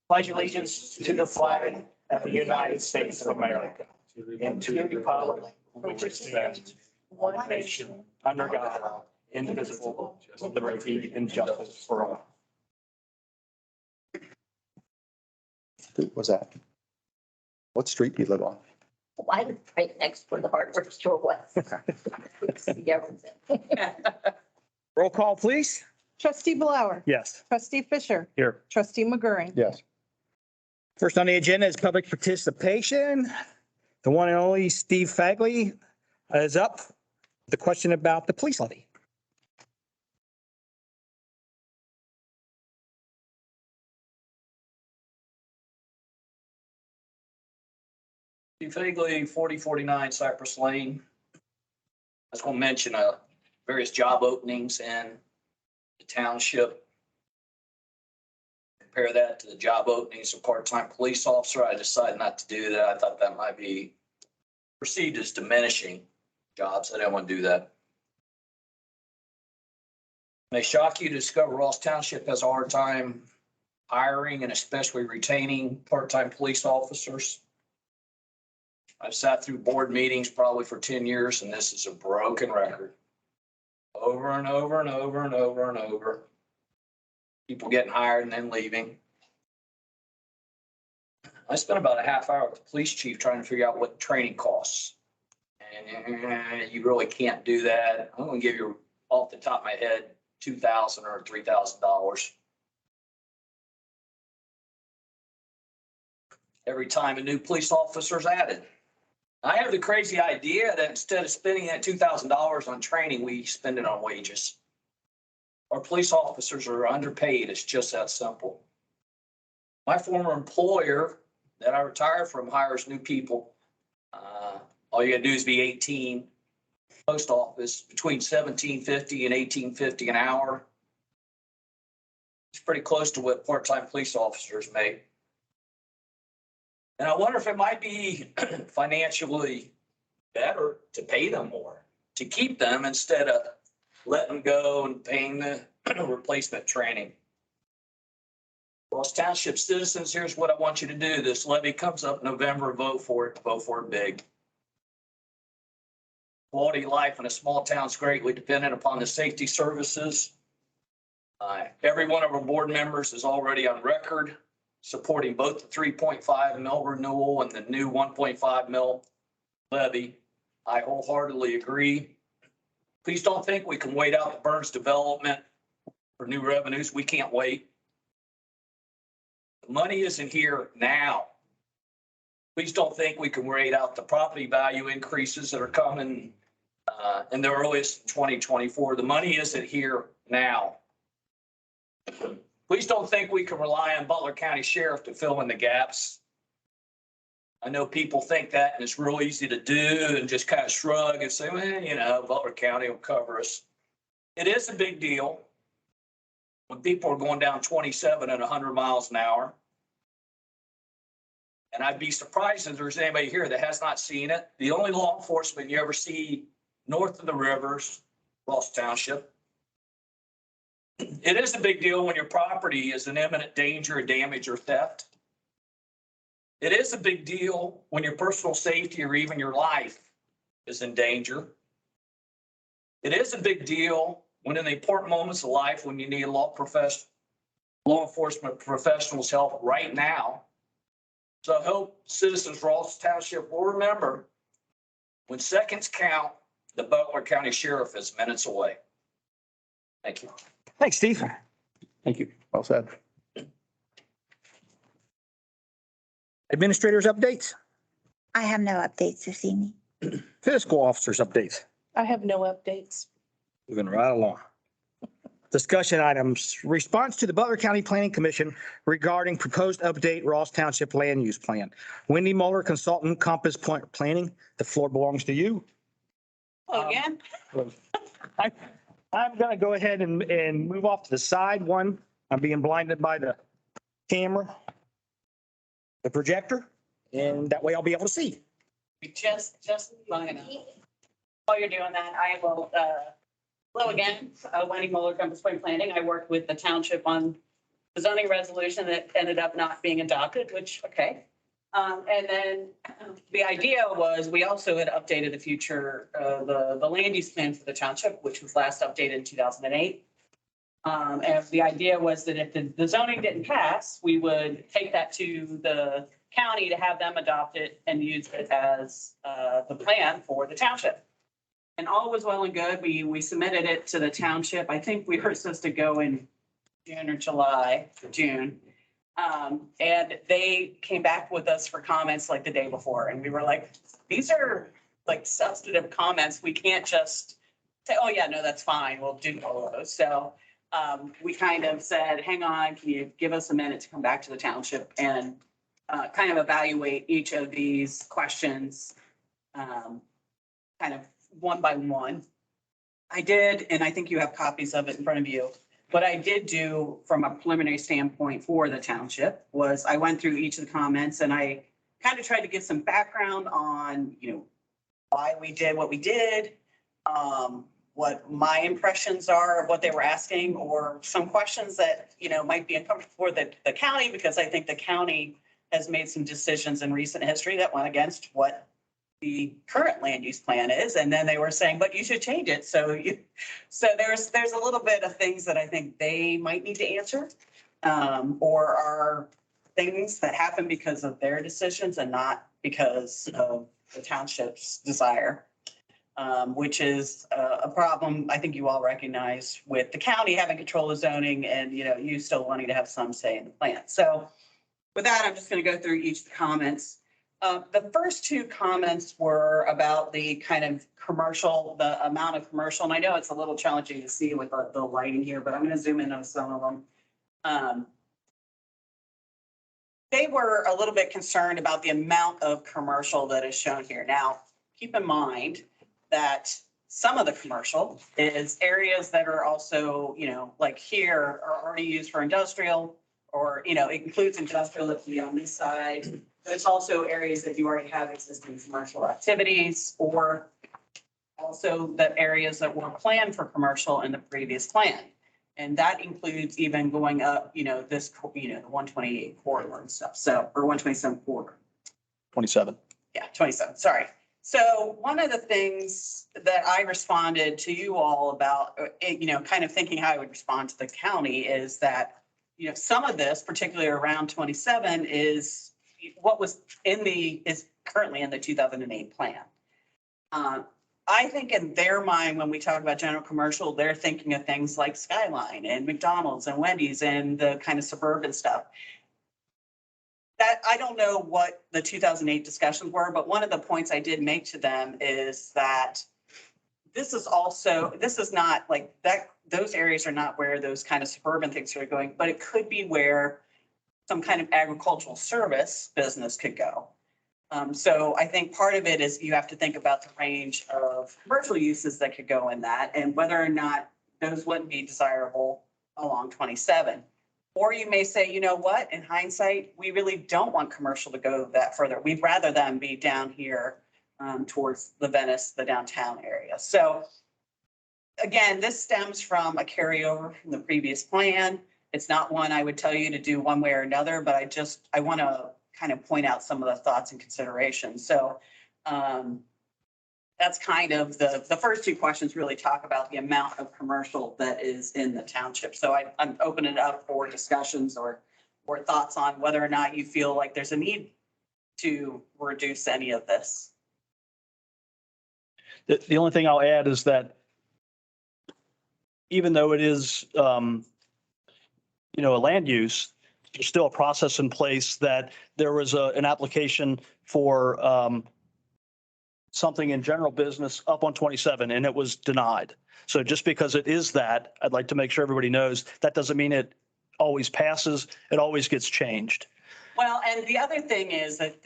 Pledge allegiance to the flag of the United States of America and to the republic which stands one nation under God, indivisible, with liberty and justice for all. Who was that? What street do you live on? I live right next where the hardware store was. See everything. Roll call, please. Trustee Blower. Yes. Trustee Fisher. Here. Trustee McGurran. Yes. First on the agenda is public participation. The one and only Steve Fagley is up. The question about the police levy. Steve Fagley, 4049 Cypress Lane. I was going to mention various job openings in the township. Compare that to the job openings of part-time police officer. I decided not to do that. I thought that might be perceived as diminishing jobs. I didn't want to do that. It may shock you to discover Ross Township has a hard time hiring and especially retaining part-time police officers. I've sat through board meetings probably for 10 years, and this is a broken record. Over and over and over and over and over. People getting hired and then leaving. I spent about a half hour with the police chief trying to figure out what training costs. And you really can't do that. I'm going to give you off the top of my head $2,000 or $3,000. Every time a new police officer is added. I have the crazy idea that instead of spending that $2,000 on training, we spend it on wages. Our police officers are underpaid. It's just that simple. My former employer that I retired from hires new people. All you gotta do is be 18. Post office between $17.50 and $18.50 an hour. It's pretty close to what part-time police officers make. And I wonder if it might be financially better to pay them more, to keep them instead of letting them go and paying the replacement training. Ross Township citizens, here's what I want you to do. This levy comes up November, vote for it big. Quality of life in a small town is greatly dependent upon the safety services. Every one of our board members is already on record supporting both the 3.5 mil renewal and the new 1.5 mil levy. I wholeheartedly agree. Please don't think we can wait out the Burns development for new revenues. We can't wait. The money isn't here now. Please don't think we can wait out the property value increases that are coming in the earliest 2024. The money isn't here now. Please don't think we can rely on Butler County Sheriff to fill in the gaps. I know people think that, and it's real easy to do and just kind of shrug and say, well, you know, Butler County will cover us. It is a big deal when people are going down 27 at 100 miles an hour. And I'd be surprised if there's anybody here that has not seen it. The only law enforcement you ever see north of the rivers, Ross Township. It is a big deal when your property is in imminent danger of damage or theft. It is a big deal when your personal safety or even your life is in danger. It is a big deal when in the important moments of life when you need law enforcement professionals' help right now. So I hope citizens of Ross Township will remember when seconds count, the Butler County Sheriff is minutes away. Thank you. Thanks, Steve. Thank you. Well said. Administrators updates, I have no updates this evening. fiscal officers updates. I have no updates. Moving right along. Discussion items, response to the Butler County Planning Commission regarding proposed update Ross Township land use plan. Wendy Muller, consultant, Compass Point Planning. The floor belongs to you. Again? I'm going to go ahead and move off to the side. One, I'm being blinded by the camera, the projector, and that way I'll be able to see. Just long enough. While you're doing that, I will, hello again, Wendy Muller, Compass Point Planning. I work with the township on the zoning resolution that ended up not being adopted, which, okay. And then the idea was we also had updated the future, the land use plan for the township, which was last updated in 2008. And the idea was that if the zoning didn't pass, we would take that to the county to have them adopt it and use it as the plan for the township. And all was well and good. We submitted it to the township. I think we were supposed to go in June or July, June. And they came back with us for comments like the day before. And we were like, these are like substantive comments. We can't just say, oh yeah, no, that's fine. We'll do all of those. So we kind of said, hang on, can you give us a minute to come back to the township and kind of evaluate each of these questions kind of one by one. I did, and I think you have copies of it in front of you. What I did do from a preliminary standpoint for the township was I went through each of the comments and I kind of tried to give some background on, why we did what we did, what my impressions are of what they were asking, or some questions that, might be uncomfortable for the county, because I think the county has made some decisions in recent history that went against what the current land use plan is. And then they were saying, but you should change it. So there's a little bit of things that I think they might need to answer, or are things that happen because of their decisions and not because of the township's desire, which is a problem I think you all recognize with the county having control of zoning and, you still wanting to have some say in the plan. So with that, I'm just going to go through each of the comments. The first two comments were about the kind of commercial, the amount of commercial, and I know it's a little challenging to see with the lighting here, but I'm going to zoom in on some of them. They were a little bit concerned about the amount of commercial that is shown here. Now, keep in mind that some of the commercial is areas that are also, like here are already used for industrial, or, it includes industrial that can be on this side. But it's also areas that you already have existing commercial activities, or also the areas that were planned for commercial in the previous plan. And that includes even going up, this, the 128 corridor and stuff. So, or 127 corridor. 27. Yeah, 27, sorry. So one of the things that I responded to you all about, kind of thinking how I would respond to the county is that, some of this, particularly around 27, is what was is currently in the 2008 plan. I think in their mind, when we talk about general commercial, they're thinking of things like Skyline and McDonald's and Wendy's and the kind of suburban stuff. That I don't know what the 2008 discussions were, but one of the points I did make to them is that this is not like that. Those areas are not where those kind of suburban things are going, but it could be where some kind of agricultural service business could go. So I think part of it is you have to think about the range of commercial uses that could go in that and whether or not those wouldn't be desirable along 27. Or you may say, you know what, in hindsight, we really don't want commercial to go that further. We'd rather them be down here towards the Venice, the downtown area. So again, this stems from a carryover from the previous plan. It's not one I would tell you to do one way or another, but I want to kind of point out some of the thoughts and considerations. So that's kind of the first two questions really talk about the amount of commercial that is in the township. So I'm opening it up for discussions or thoughts on whether or not you feel like there's a need to reduce any of this. The only thing I'll add is that even though it is, a land use, there's still a process in place that there was an application for something in general business up on 27 and it was denied. So just because it is that, I'd like to make sure everybody knows that doesn't mean it always passes. It always gets changed. Well, and the other thing is that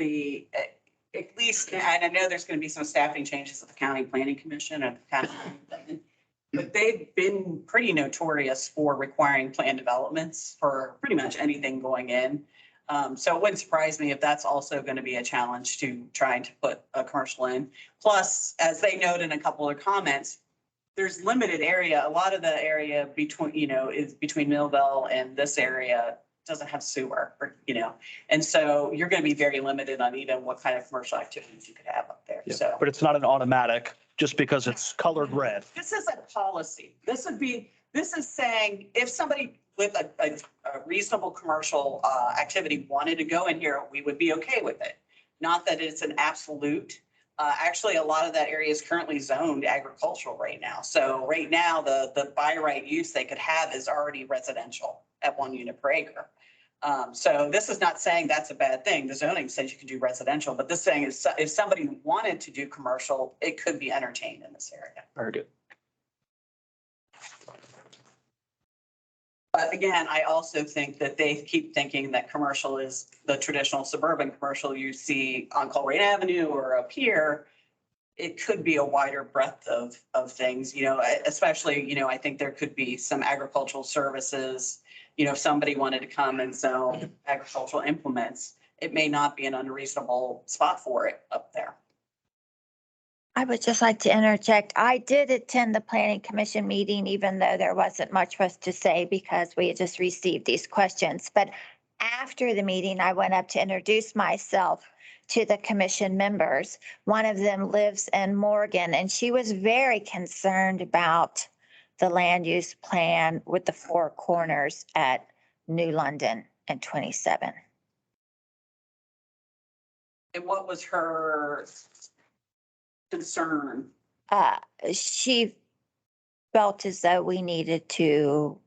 at least, and I know there's going to be some staffing changes at the County Planning Commission and the county, but they've been pretty notorious for requiring plan developments for pretty much anything going in. So it wouldn't surprise me if that's also going to be a challenge to trying to put a commercial in. Plus, as they note in a couple of comments, there's limited area. A lot of the area between, is between Millville and this area doesn't have sewer, or, and so you're going to be very limited on even what kind of commercial activities you could have up there. So But it's not an automatic just because it's colored red. this is a policy. This is saying if somebody with a reasonable commercial activity wanted to go in here, we would be okay with it. Not that it's an absolute. Actually, a lot of that area is currently zoned agricultural right now. So right now, the by right use they could have is already residential at 1 unit per acre. So this is not saying that's a bad thing. The zoning says you can do residential, but this saying is if somebody wanted to do commercial, it could be entertained in this area. Very good. But again, I also think that they keep thinking that commercial is the traditional suburban commercial you see on Colerain Avenue or up here. It could be a wider breadth of things, especially, I think there could be some agricultural services. If somebody wanted to come and sell agricultural implements, it may not be an unreasonable spot for it up there. I would just like to interject. I did attend the planning commission meeting, even though there wasn't much for us to say because we had just received these questions. But after the meeting, I went up to introduce myself to the commission members. One of them lives in Morgan, and she was very concerned about the land use plan with the 4 corners at New London and 27. And what was her concern? She felt as though we needed to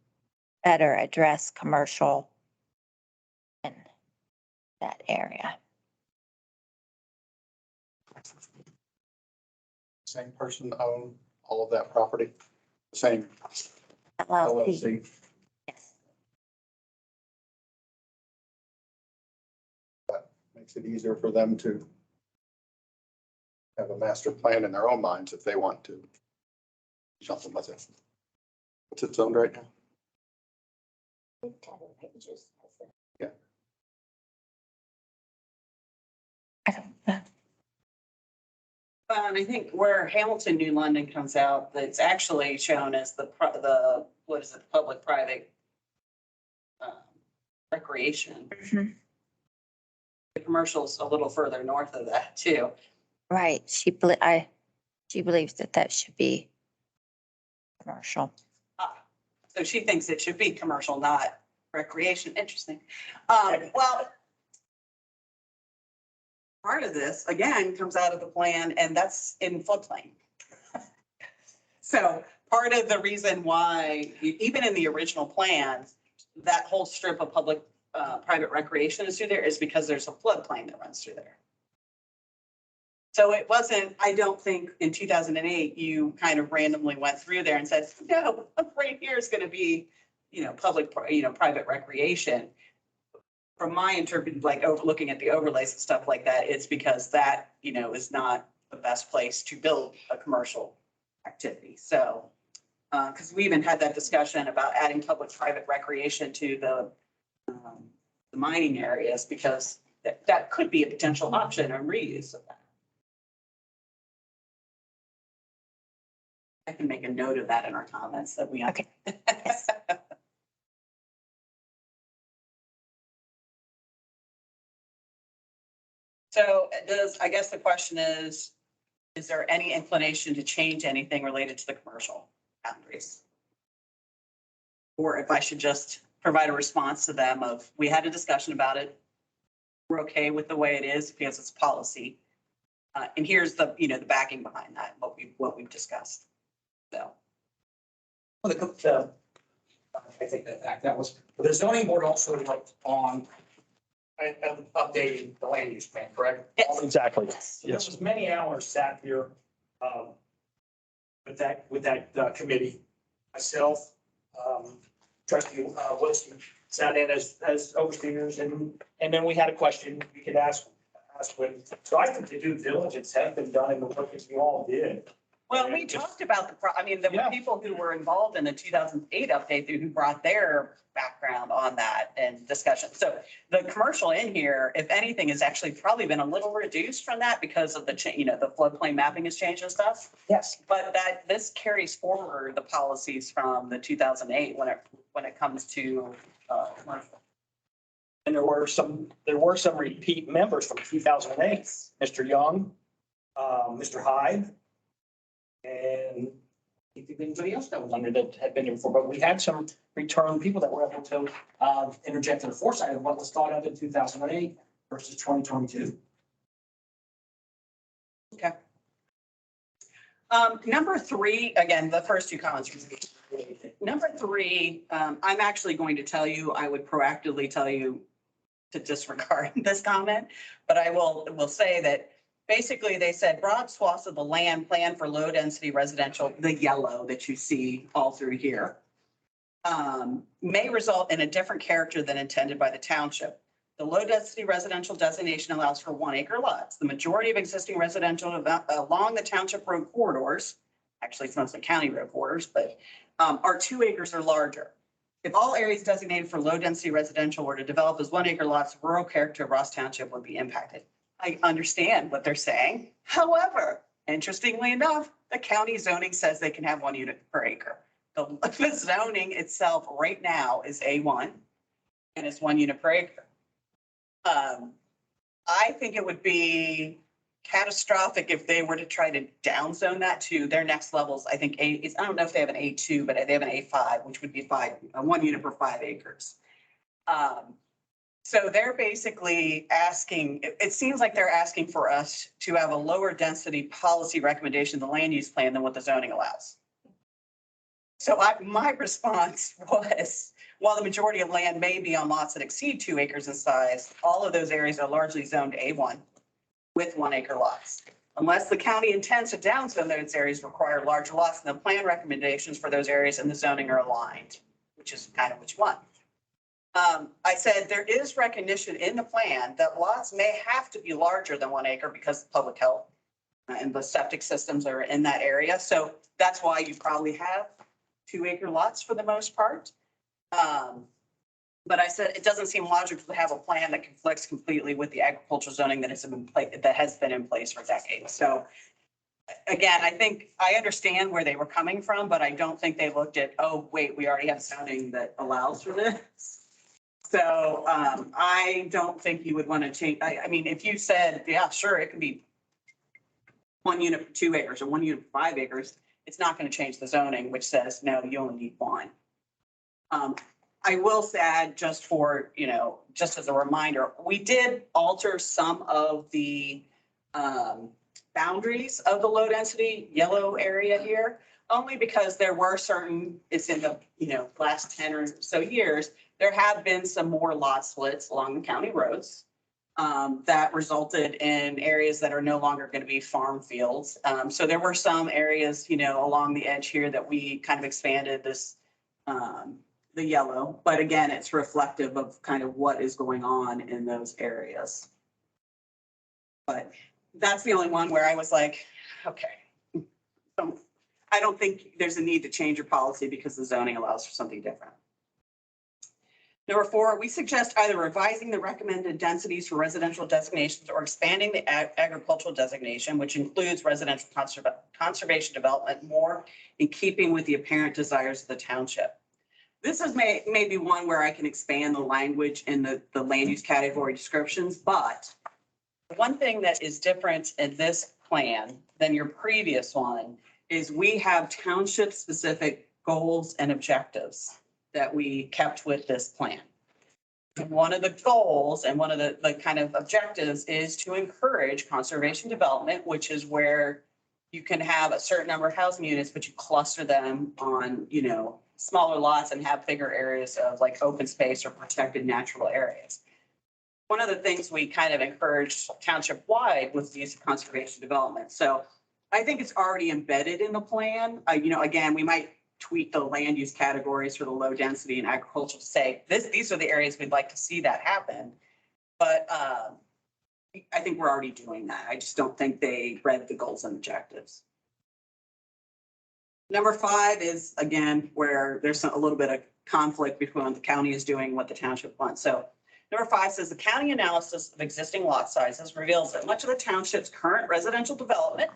better address commercial in that area. Same person own all of that property? Same LLC, LLC? yes. Makes it easier for them to have a master plan in their own minds if they want to. do something with it. What's it zoned right now? I don't know. And I think where Hamilton New London comes out, that's actually shown as the public-private recreation. Mhm. The commercial's a little further north of that too. Right, she believes that should be commercial. So she thinks it should be commercial, not recreation. Interesting. Well, part of this, again, comes out of the plan, and that's in floodplain. So part of the reason why, even in the original plan, that whole strip of public, private recreation is through there is because there's a floodplain that runs through there. So it wasn't, I don't think in 2008, you kind of randomly went through there and said, no, right here is going to be, public, private recreation. From my interpret, like looking at the overlays and stuff like that, it's because that, is not the best place to build a commercial activity. So, because we even had that discussion about adding public-private recreation to the mining areas, because that could be a potential option and reuse of that. I can make a note of that in our comments that we. Okay. Yes. So I guess the question is there any inclination to change anything related to the commercial boundaries? Or if I should just provide a response to them of, we had a discussion about it. We're okay with the way it is because it's policy. And here's the backing behind that, what we've discussed. So. Well, I think that was, the zoning board also worked on updating the land use plan, correct? Yes. Exactly. So there was many hours sat here with that committee. Myself, trustee Wilson sat in as overseers, and then we had a question we could ask when. So I think the due diligence has been done in the work that you all did. Well, we talked about I mean, there Yeah. were people who were involved in the 2008 update who brought their background on that and discussion. So the commercial in here, if anything, has actually probably been a little reduced from that because of the, the floodplain mapping has changed and stuff. Yes. But this carries forward the policies from the 2008 when it comes to commercial. And there were some repeat members from 2008, Mr. Young, Mr. Hyde, and I think anybody else that was under that had been here before, but we had some return people that were able to interject in the foresight of what was thought of in 2008 versus 2022. Okay. Number three, again, the first two comments. Number three, I'm actually going to tell you, I would proactively tell you to disregard this comment, but I will say that basically they said broad swaths of the land planned for low density residential, the yellow that you see all through here, may result in a different character than intended by the township. The low density residential designation allows for 1 acre lots. The majority of existing residential along the township road corridors, actually it's mostly county road corridors, but are 2 acres or larger. If all areas designated for low density residential were to develop as 1 acre lots, the rural character of Ross Township would be impacted. I understand what they're saying. However, interestingly enough, the county zoning says they can have 1 unit per acre. The zoning itself right now is A1 and it's 1 unit per acre. I think it would be catastrophic if they were to try to downzone that to their next levels. I think I don't know if they have an A2, but they have an A5, which would be 1 unit per 5 acres. So they're basically asking, it seems like they're asking for us to have a lower density policy recommendation, the land use plan, than what the zoning allows. So my response was, while the majority of land may be on lots that exceed 2 acres in size, all of those areas are largely zoned A1 with 1 acre lots. Unless the county intends to downzone those areas, require larger lots, and the plan recommendations for those areas and the zoning are aligned, which is kind of what you want. I said there is recognition in the plan that lots may have to be larger than 1 acre because of public health and the septic systems are in that area. So that's why you probably have 2 acre lots for the most part. But I said it doesn't seem logical to have a plan that conflicts completely with the agricultural zoning that has been in place for decades. So again, I think I understand where they were coming from, but I don't think they looked at, oh, wait, we already have zoning that allows for this. So I don't think you would want to change. I mean, if you said, yeah, sure, it can be 1 unit for 2 acres or 1 unit for 5 acres, it's not going to change the zoning, which says, no, you only need 1. I will add just for, just as a reminder, we did alter some of the boundaries of the low density yellow area here, only because there were certain, it's in the, last 10 or so years, there have been some more lot splits along the county roads that resulted in areas that are no longer going to be farm fields. So there were some areas, along the edge here that we kind of expanded this, the yellow, but again, it's reflective of kind of what is going on in those areas. But that's the only one where I was like, okay. So I don't think there's a need to change your policy because the zoning allows for something different. Number 4, we suggest either revising the recommended densities for residential designations or expanding the agricultural designation, which includes residential conservation development, more in keeping with the apparent desires of the township. This is maybe one where I can expand the language in the land use category descriptions, but one thing that is different in this plan than your previous one is we have township specific goals and objectives that we kept with this plan. And one of the goals and one of the kind of objectives is to encourage conservation development, which is where you can have a certain number of housing units, but you cluster them on, smaller lots and have bigger areas of like open space or protected natural areas. One of the things we kind of encouraged township-wide was the use of conservation development. So I think it's already embedded in the plan. Again, we might tweak the land use categories for the low density and agriculture to say these are the areas we'd like to see that happen. But I think we're already doing that. I just don't think they read the goals and objectives. Number 5 is, again, where there's a little bit of conflict between what the county is doing, and what the township wants. So number 5 says the county analysis of existing lot sizes reveals that much of the township's current residential development,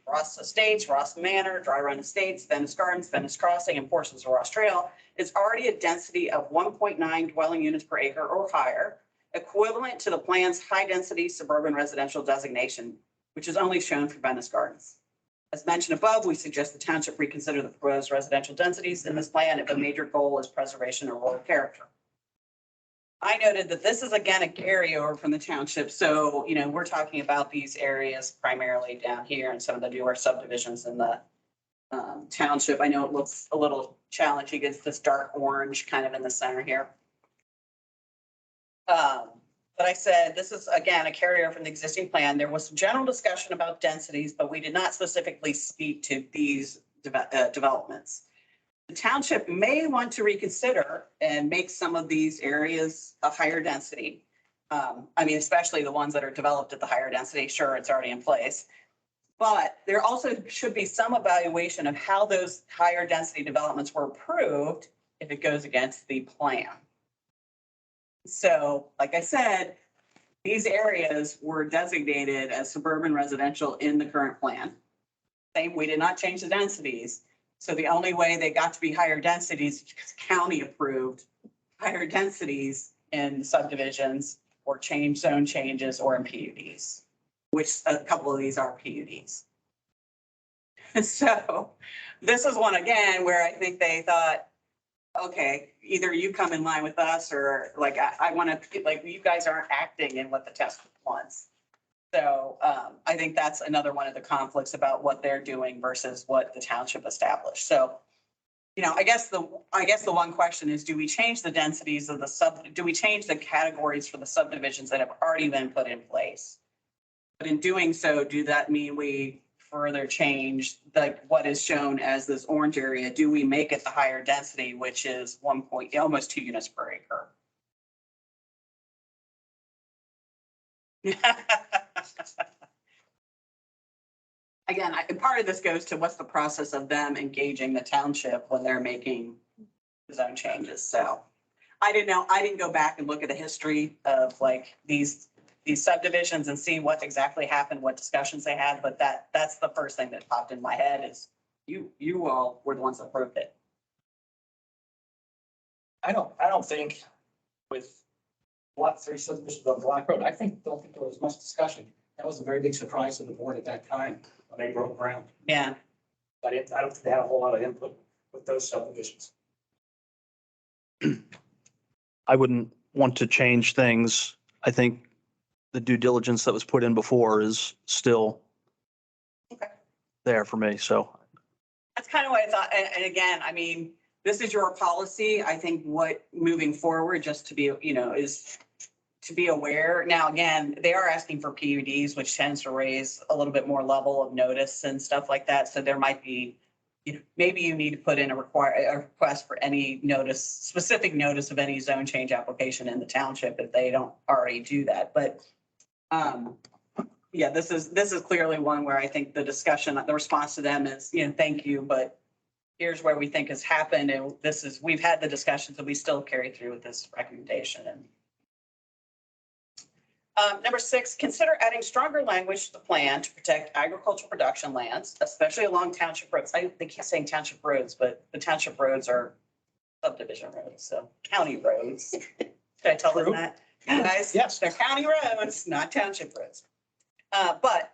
Ross Estates, Ross Manor, Dry Run Estates, Venice Gardens, Venice Crossing, and portions of Ross Trail, is already a density of 1.9 dwelling units per acre or higher, equivalent to the plan's high-density suburban residential designation, which is only shown for Venice Gardens. As mentioned above, we suggest the township reconsider the proposed residential densities in this plan if a major goal is preservation of rural character. I noted that this is again a carryover from the township. So, we're talking about these areas primarily down here and some of the newer subdivisions in the township. I know it looks a little challenging. It's this dark orange kind of in the center here. But I said, this is again a carryover from the existing plan. There was some general discussion about densities, but we did not specifically speak to these developments. The township may want to reconsider and make some of these areas a higher density. Especially the ones that are developed at the higher density. Sure, it's already in place. But there also should be some evaluation of how those higher density developments were approved if it goes against the plan. So, like I said, these areas were designated as suburban residential in the current plan. We did not change the densities. So the only way they got to be higher densities is because county approved higher densities in subdivisions or change zone changes or in PUDs, which a couple of these are PUDs. So this is one again where I think they thought, okay, either you come in line with us or I want to, you guys aren't acting in what the test wants. So I think that's another one of the conflicts about what they're doing versus what the township established. So, I guess the one question is, do we change the densities of do we change the categories for the subdivisions that have already been put in place? But in doing so, do that mean we further change what is shown as this orange area? Do we make it the higher density, which is almost 2 units per acre? Again, part of this goes to what's the process of them engaging the township when they're making zone changes. So I didn't go back and look at the history of these subdivisions and see what exactly happened, what discussions they had. But that's the first thing that popped in my head is you all were the ones that approved it. I don't think with Lot 3 subdivisions on Black Road, don't think there was much discussion. That was a very big surprise to the board at that time when they broke ground. Yeah. But I don't think they had a whole lot of input with those subdivisions. I wouldn't want to change things. I think the due diligence that was put in before is still there for me. So That's kind of what I thought. And again, this is your policy. I think what moving forward, just to be, is to be aware. Now, again, they are asking for PUDs, which tends to raise a little bit more level of notice and stuff like that. So there might be, maybe you need to put in a request for any specific notice of any zone change application in the township if they don't already do that. But yeah, this is clearly one where I think the discussion, the response to them is, thank you, but here's where we think has happened. And we've had the discussions and we still carry through with this recommendation. And number 6, consider adding stronger language to the plan to protect agricultural production lands, especially along township roads. They keep saying township roads, but the township roads are subdivision roads, so county roads. Should I tell them that? Guys, Yes. They're county roads, not township roads. But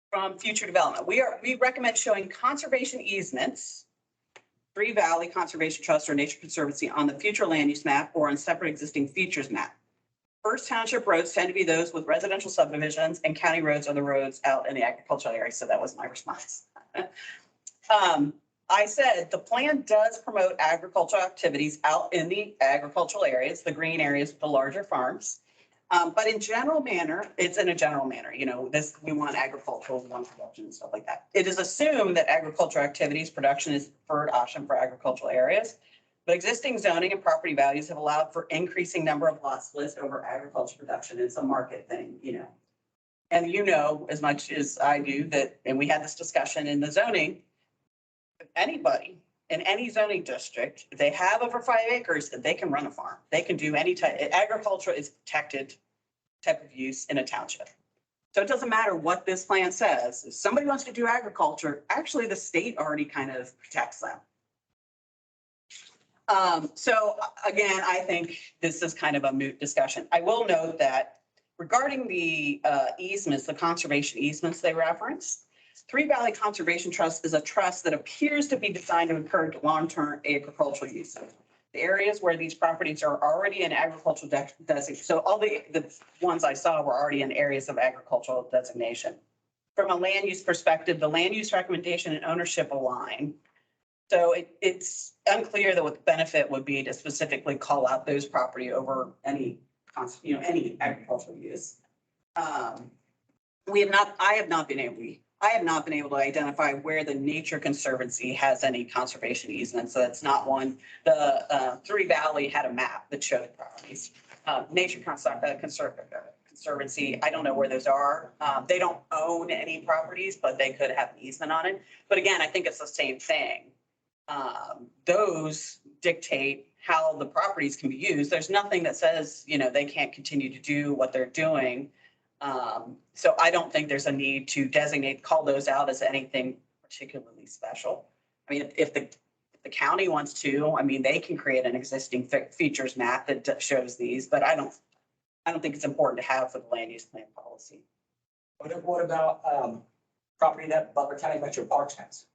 from future development, we recommend showing conservation easements, Three Valley Conservation Trust or Nature Conservancy on the future land use map or on separate existing features map. First, township roads tend to be those with residential subdivisions, and county roads are the roads out in the agricultural area. So that was my response. I said the plan does promote agricultural activities out in the agricultural areas, the green areas with the larger farms. But in general manner, it's in a general manner, we want agricultural, we want production and stuff like that. It is assumed that agricultural activities production is the preferred option for agricultural areas. But existing zoning and property values have allowed for increasing number of lots split over agriculture production. It's a market thing, And as much as I do that, and we had this discussion in the zoning, anybody in any zoning district, if they have over 5 acres, they can run a farm. They can do any type, agriculture is protected type of use in a township. So it doesn't matter what this plan says. If somebody wants to do agriculture, actually the state already kind of protects them. So again, I think this is kind of a moot discussion. I will note that regarding the easements, the conservation easements they referenced, Three Valley Conservation Trust is a trust that appears to be designed to encourage long-term agricultural use. The areas where these properties are already in agricultural designation, so all the ones I saw were already in areas of agricultural designation. From a land use perspective, the land use recommendation and ownership align. So it's unclear that what the benefit would be to specifically call out those property over any, any agricultural use. I have not been able to identify where the Nature Conservancy has any conservation easements. So that's not one. The Three Valley had a map that showed properties. Nature Conservancy, I don't know where those are. They don't own any properties, but they could have an easement on it. But again, I think it's the same thing. Those dictate how the properties can be used. There's nothing that says, they can't continue to do what they're doing. So I don't think there's a need to call those out as anything particularly special. I mean, if the county wants to, they can create an existing features map that shows these, but I don't think it's important to have for the land use plan policy. What about property that Butler County Metro Parks has?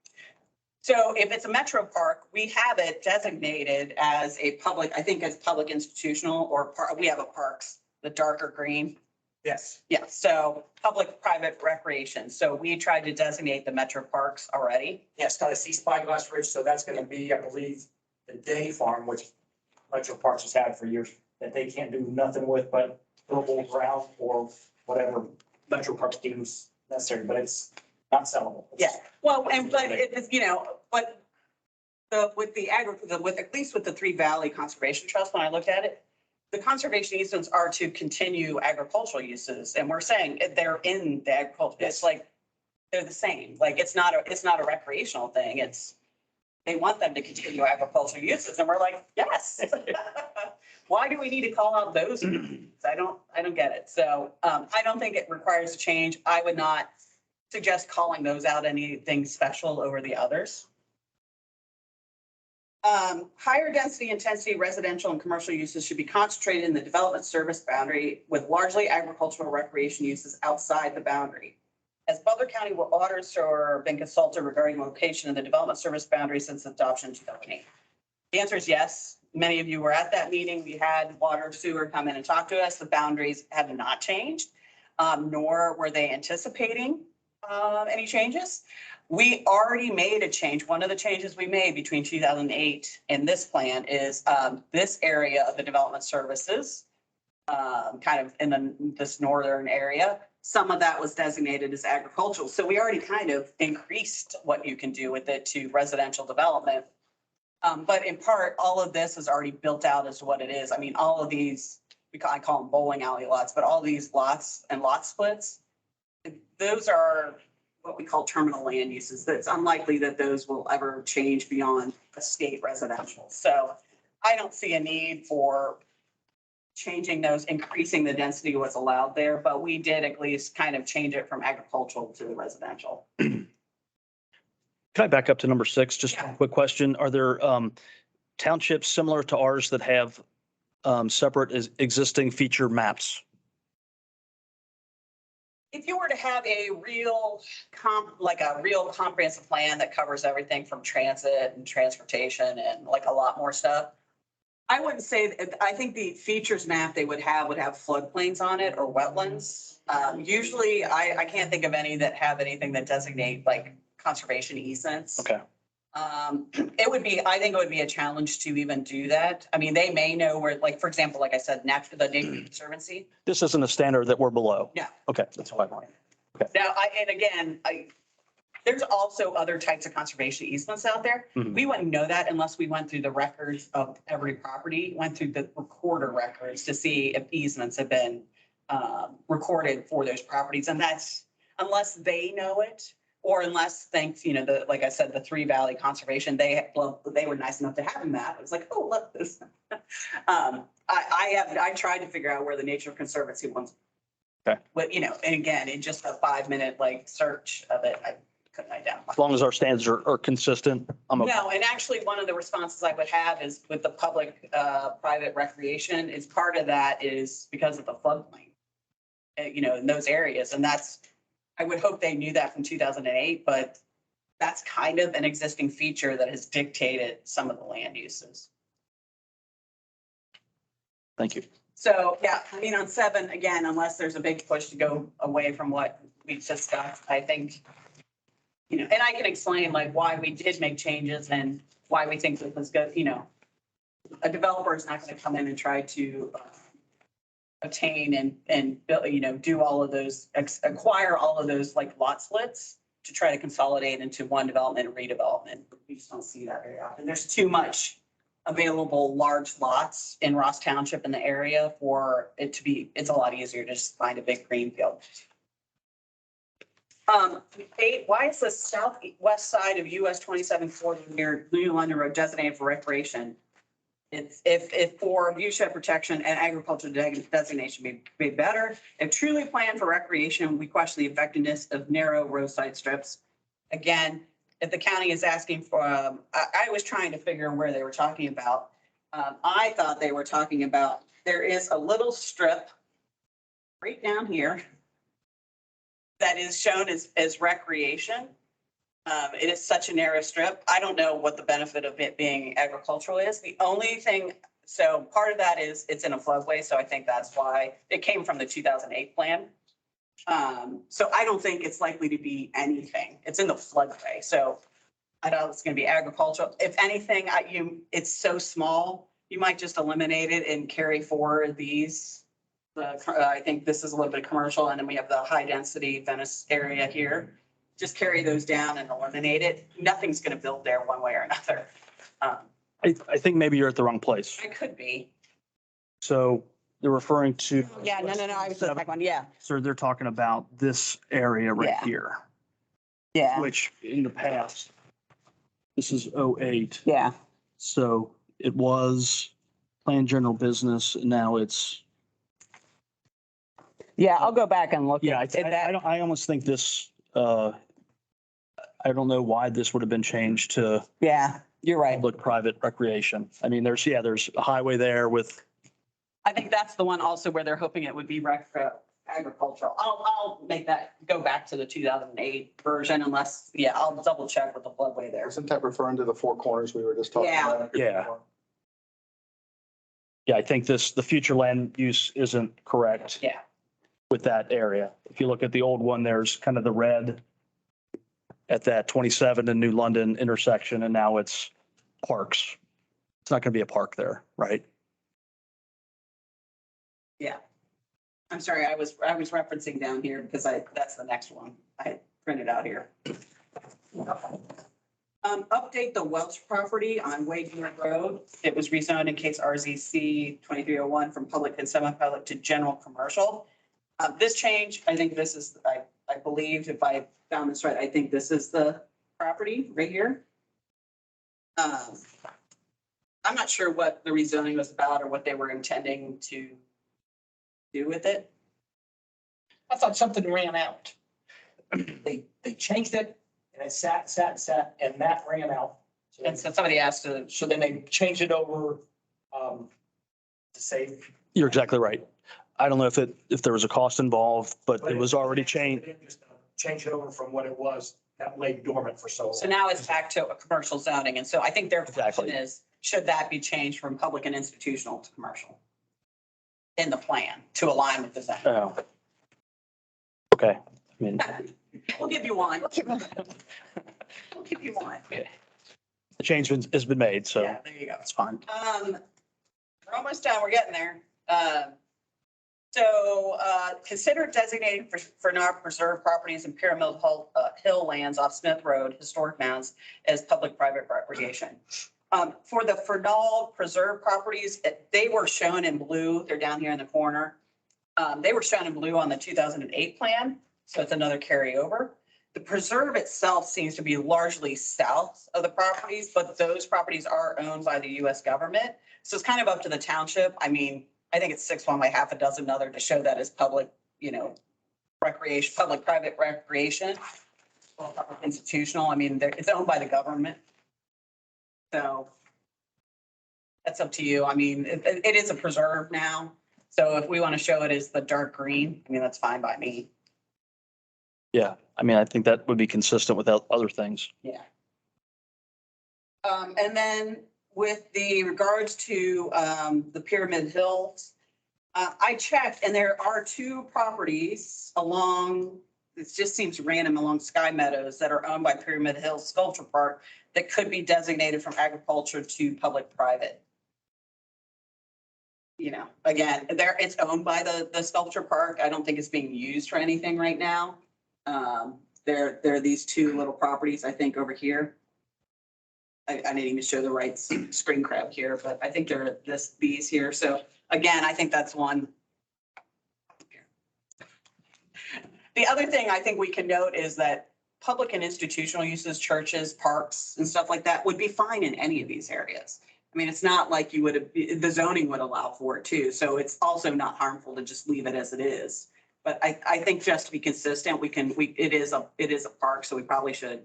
So if it's a metro park, we have it designated as a public, I think as public institutional or we have a parks, the darker green. Yes. Yeah, so public-private recreation. So we tried to designate the metro parks already. Yes, got to see Spyglass Ridge, so that's going to be, I believe, the Day Farm, which Metro Parks has had for years, that they can't do nothing with but buildable ground or whatever Metro Parks deems necessary, but it's not sellable. Yeah, well, but it's, but with at least with the Three Valley Conservation Trust, when I looked at it, the conservation easements are to continue agricultural uses, and we're saying they're in the agriculture. It's like they're the same. Like it's not a recreational thing. They want them to continue agricultural uses, and we're like, yes. Why do we need to call out those? I don't get it. So I don't think it requires a change. I would not suggest calling those out anything special over the others. Higher density intensity residential and commercial uses should be concentrated in the development service boundary with largely agricultural recreation uses outside the boundary. Has Butler County Water Sewer been consulted regarding location of the development service boundary since adoption in 2008? The answer is yes. Many of you were at that meeting. We had water sewer come in and talk to us. The boundaries have not changed, nor were they anticipating any changes. We already made a change. One of the changes we made between 2008 and this plan is this area of the development services, kind of in this northern area. Some of that was designated as agricultural. So we already kind of increased what you can do with it to residential development. But in part, all of this is already built out as to what it is. All of these, I call them bowling alley lots, but all these lots and lot splits, those are what we call terminal land uses. That's unlikely that those will ever change beyond a state residential. So I don't see a need for changing those, increasing the density of what's allowed there, but we did at least kind of change it from agricultural to residential. Can I back up to number 6? Just a quick question. Are there townships similar to ours that have separate existing feature maps? If you were to have a real comprehensive plan that covers everything from transit and transportation and like a lot more stuff, I wouldn't say, I think the features map they would have floodplains on it or wetlands. Usually I can't think of any that have anything that designate like conservation easements. Okay. I think it would be a challenge to even do that. They may know where, like, for example, like I said, the Nature Conservancy. This isn't a standard that we're below. Yeah. Okay, that's what I want. Now, there's also other types of conservation easements out there. Mhm. We wouldn't know that unless we went through the records of every property, went through the recorder records to see if easements have been recorded for those properties. And that's, unless they know it, Or unless, thanks, like I said, the Three Valley Conservation, they were nice enough to have a map. It was like, oh, look this. I tried to figure out where the Nature Conservancy ones. Okay. But, and again, in just a 5-minute search of it, I couldn't identify. As long as our standards are consistent, I'm okay. No, and actually, one of the responses I would have is with the public, private recreation, is part of that is because of the floodplain. In those areas, and I would hope they knew that from 2008, but that's kind of an existing feature that has dictated some of the land uses. Thank you. So, yeah, on 7, again, unless there's a big push to go away from what we discussed, I think, and I can explain why we did make changes and why we think this was good. A developer is not going to come in and try to obtain and build, do all of those, acquire all of those lot splits to try to consolidate into one development and redevelopment. We just don't see that very often. There's too much available large lots in Ross Township in the area for it to be, it's a lot easier to just find a big green field. 8, why is the southwest side of US 27 corridor near New London Road designated for recreation? If for viewshed protection and agricultural designation be better, if truly planned for recreation, we question the effectiveness of narrow roadside strips. Again, if the county is asking for, I was trying to figure where they were talking about. I thought they were talking about, there is a little strip right down here that is shown as recreation. It is such a narrow strip. I don't know what the benefit of it being agricultural is. The only thing, so part of that is it's in a floodway. So I think that's why it came from the 2008 plan. So I don't think it's likely to be anything. It's in the floodway. So I don't know if it's going to be agricultural. If anything, it's so small, you might just eliminate it and carry forward these. I think this is a little bit of commercial, and then we have the high density Venice area here. Just carry those down and eliminate it. Nothing's going to build there one way or another. I think maybe you're at the wrong place. I could be. So they're referring to. Yeah, no. I was the second one. Yeah. So they're talking about this area right Yeah. here, Yeah. which in the past, this is 08. Yeah. So it was planned general business. And now it's. Yeah, I'll go back and look Yeah, at that. I almost think this, I don't know why this would have been changed to Yeah, you're right. public private recreation. I mean, there's a highway there with, I think that's the one also where they're hoping it would be agricultural. I'll make that go back to the 2008 version unless, I'll double check with the floodway there. Isn't that referring to the 4 corners we were just talking Yeah. about? I think the future land use isn't correct. Yeah. With that area. If you look at the old one, there's kind of the red at that 27 and New London intersection, and now it's parks. It's not going to be a park there, right? Yeah. I'm sorry, I was referencing down here because that's the next one I printed out here. Update the Welch property on Wakeman Road. It was rezoned in case RZC 2301 from public and semi-public to general commercial. This change, I think this is, I believe if I found this right, I think this is the property right here. I'm not sure what the rezoning was about or what they were intending to do with it. I thought something ran out. They changed it and it sat, and that ran out. And so somebody asked to, So then they changed it over to save. You're exactly right. I don't know if there was a cost involved, but it was already changed. They didn't just change it over from what it was that lay dormant for so long. so now it's back to a commercial zoning. And so I think their question Exactly. is, should that be changed from public and institutional to commercial? In the plan to align with the zone. Oh. Okay. I mean, We'll give you one. We'll give you one. the change has been made, so Yeah, there you go. it's fine. We're almost done. We're getting there. Consider designating for now preserved properties in Pyramid Hill lands off Smith Road, historic mounds as public-private recreation. For the Fernald preserved properties, they were shown in blue. They're down here in the corner. They were shown in blue on the 2008 plan. So it's another carryover. The preserve itself seems to be largely south of the properties, but those properties are owned by the US government. So it's kind of up to the township. I mean, I think it's 6 one way, half a dozen other to show that as public, recreation, public-private recreation. Well, public institutional, I mean, it's owned by the government. So that's up to you. I mean, it is a preserve now. So if we want to show it as the dark green, I mean, that's fine by me. Yeah, I mean, I think that would be consistent with other things. Yeah. And then with the regards to, the Pyramid Hills, I checked and there are 2 properties along, it just seems random, along Sky Meadows that are owned by Pyramid Hills Sculpture Park that could be designated from agriculture to public-private. Again, it's owned by the sculpture park. I don't think it's being used for anything right now. There are these 2 little properties, I think, over here. I didn't even show the right screen grab here, but I think there are these here. So again, I think that's one. The other thing I think we can note is that public and institutional uses, churches, parks and stuff like that would be fine in any of these areas. I mean, it's not like the zoning would allow for it too. So it's also not harmful to just leave it as it is. But I think just to be consistent, it is a park, so we probably should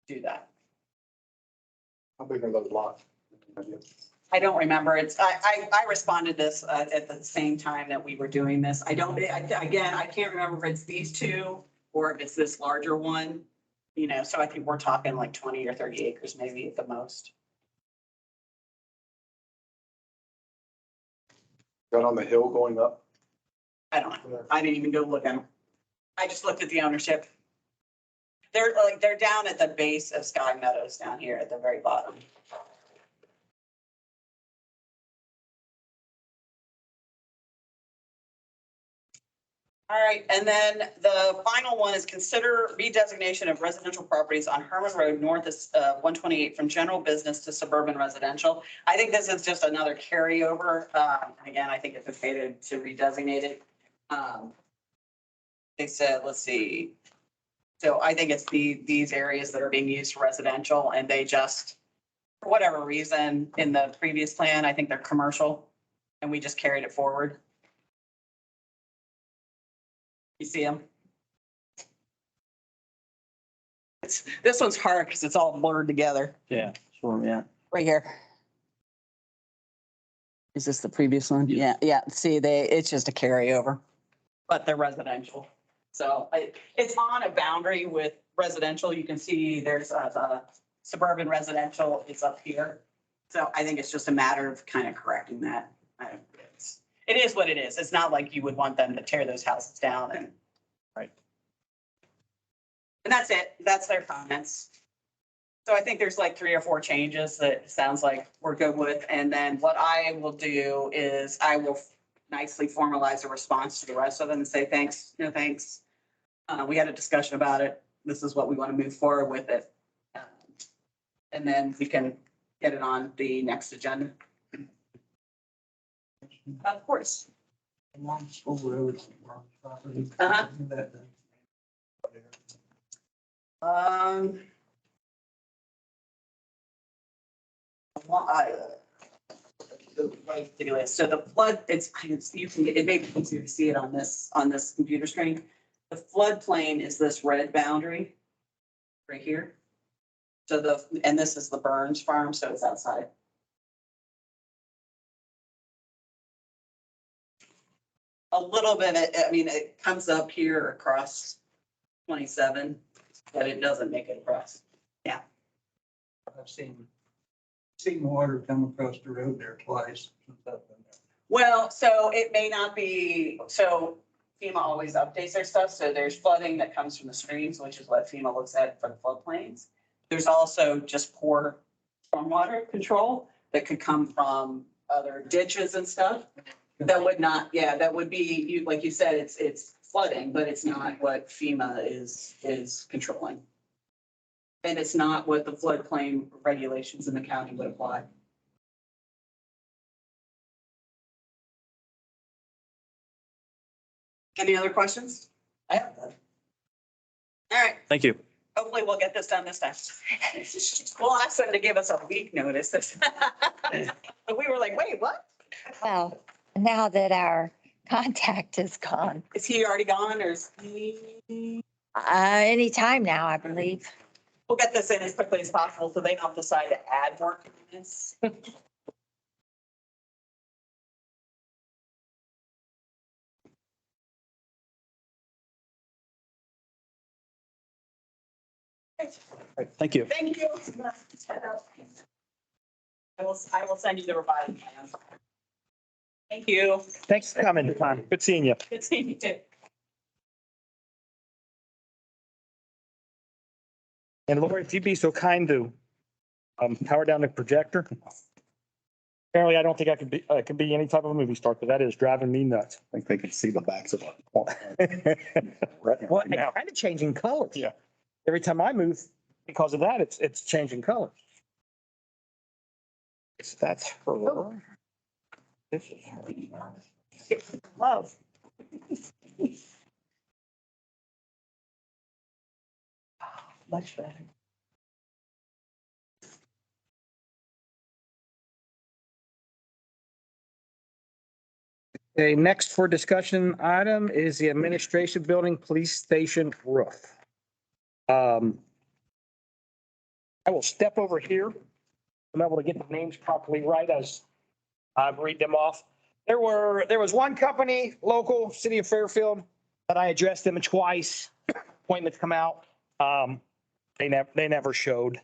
do that. How big are those lots? I don't remember. I responded this at the same time that we were doing this. I can't remember if it's these 2 or if it's this larger one. So I think we're talking like 20 or 30 acres maybe at the most. Got on the hill going up? I don't know. I didn't even go look at them. I just looked at the ownership. They're down at the base of Sky Meadows down here at the very bottom. All right, and then the final one is consider redesignation of residential properties on Herman Road north of 128 from general business to suburban residential. I think this is just another carryover. Again, I think it's okay to redesignate it. They said, let's see. So I think it's these areas that are being used for residential and they just, for whatever reason, in the previous plan, I think they're commercial and we just carried it forward. You see them? This one's hard because it's all blurred together. Yeah, sure, yeah. Right here. Is this the previous one? Yeah, yeah. See, it's just a carryover, but they're residential. So it's on a boundary with residential. You can see there's the suburban residential is up here. So I think it's just a matter of kind of correcting that. It is what it is. It's not like you would want them to tear those houses down and. Right. And that's it. That's their comments. So I think there's like 3 or 4 changes that sounds like we're good with. And then what I will do is I will nicely formalize a response to the rest of them and say, thanks, no thanks. We had a discussion about it. This is what we want to move forward with it. And then we can get it on the next agenda. Of course. Along School Road. Property. Uh-huh. So the flood, it may be easier to see it on this computer screen. The floodplain is this red boundary right here. So and this is the Burns farm, so it's outside. A little bit, it comes up here across 27, but it doesn't make it across. Yeah. I've seen water come across the road there twice since I've been there. Well, so it may not be, so FEMA always updates their stuff. So there's flooding that comes from the streams, which is what FEMA looks at for the floodplains. There's also just poor stormwater control that could come from other ditches and stuff. That would not, that would be, like you said, it's flooding, but it's not what FEMA is controlling. And it's not what the floodplain regulations in the county would apply. Any other questions? I have that. All right, Thank you. hopefully we'll get this done this time. We'll ask them to give us a week notice this. But we were like, wait, what? Well, now that our contact is gone, Is he already gone or is he? anytime now, I believe. We'll get this in as quickly as possible so they don't decide to add work to this. Thank you. Thank you. I will send you the revised plan. Thank you. Thanks for coming. Good seeing you. Good seeing you too. And Lori, if you'd be so kind to power down the projector. Apparently, I don't think I can be any type of a movie star, but that is driving me nuts. I think they can see the backs of it. Well, it's kind of changing colors. Yeah. Every time I move, because of that, it's changing colors. That's her. This is her. Love. Much better. Okay, next for discussion item is the administration building police station roof. I will step over here. I'm able to get the names properly right as I read them off. There was one company, local, city of Fairfield, that I addressed them twice. Appointments come out. They never showed.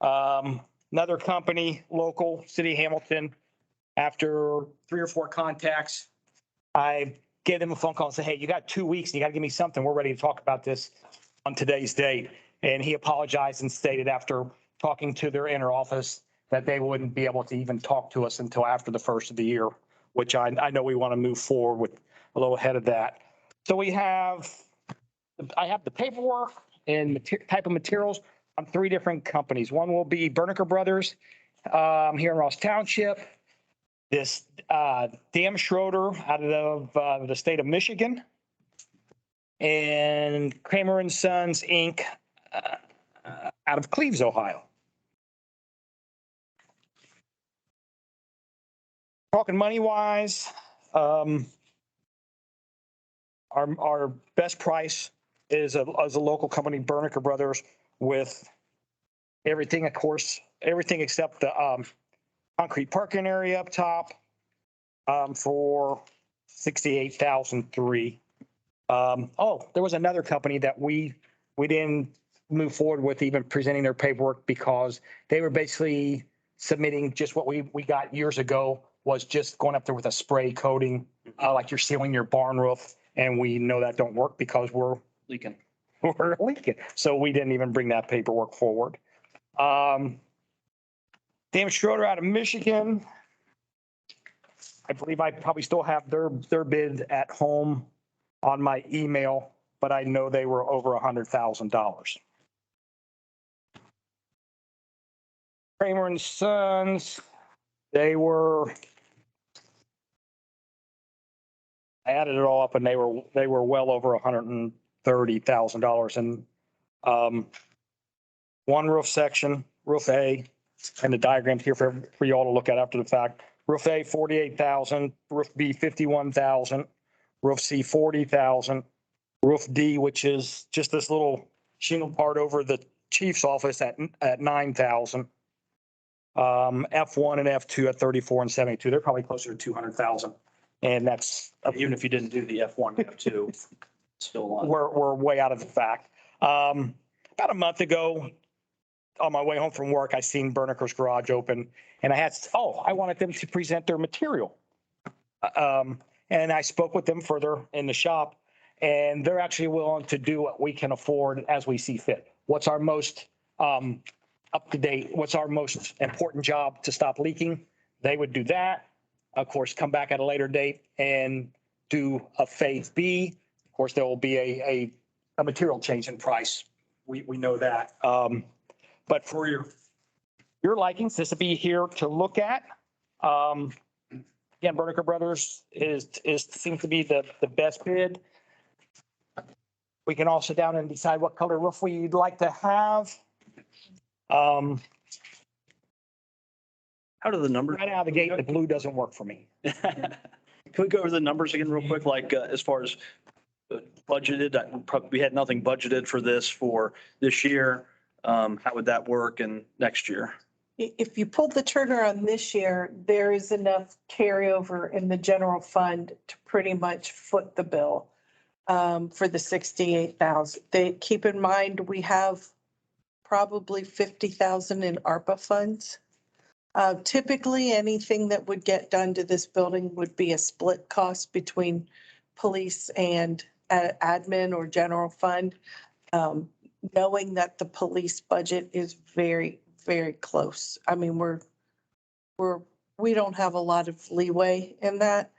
Another company, local, city of Hamilton, after 3 or 4 contacts, I gave them a phone call and said, hey, you got 2 weeks and you got to give me something. We're ready to talk about this on today's date. And he apologized and stated after talking to their inner office that they wouldn't be able to even talk to us until after the first of the year, which I know we want to move forward with a little ahead of that. So I have the paperwork and type of materials on 3 different companies. One will be Berniker Brothers here in Ross Township. This Dan Schroeder out of the state of Michigan, and Kramer and Sons Inc. Out of Cleves, Ohio. Talking money wise, our best price is a local company, Berniker Brothers, with everything, of course, everything except the concrete parking area up top for $68,003. There was another company that we didn't move forward with even presenting their paperwork because they were basically submitting just what we got years ago, was just going up there with a spray coating, like you're sealing your barn roof. And we know that don't work because we're leaking. So we didn't even bring that paperwork forward. Dan Schroeder out of Michigan. I believe I probably still have their bid at home on my email, but I know they were over $100,000. Kramer and Sons, I added it all up and they were well over $130,000. And one roof section, roof A, and the diagrams here for y'all to look at after the fact. Roof A, 48,000, roof B, 51,000, roof C, 40,000, roof D, which is just this little shingle part over the chief's office at 9,000. F1 and F2 at 34 and 72. They're probably closer to 200,000. And that's, Even if you didn't do the F1, F2, still on. we're way out of the fact. About a month ago, on my way home from work, I seen Berniker's garage open and I wanted them to present their material. And I spoke with them further in the shop and they're actually willing to do what we can afford as we see fit. What's our most up to date? What's our most important job to stop leaking? They would do that. Of course, come back at a later date and do a phase B. Of course, there will be a material change in price. We know that. But for your likings, this will be here to look at. Again, Berniker Brothers seems to be the best bid. We can all sit down and decide what color roof we'd like to have. How do the numbers? Right out of the gate, the blue doesn't work for me. Can we go over the numbers again real quick, like as far as budgeted? We had nothing budgeted for this for this year. How would that work in next year? If you pulled the trigger on this year, there is enough carryover in the general fund to pretty much foot the bill for the 68,000. Keep in mind, we have probably 50,000 in ARPA funds. Typically, anything that would get done to this building would be a split cost between police and admin or general fund. Knowing that the police budget is very, very close. I mean, we don't have a lot of leeway in that.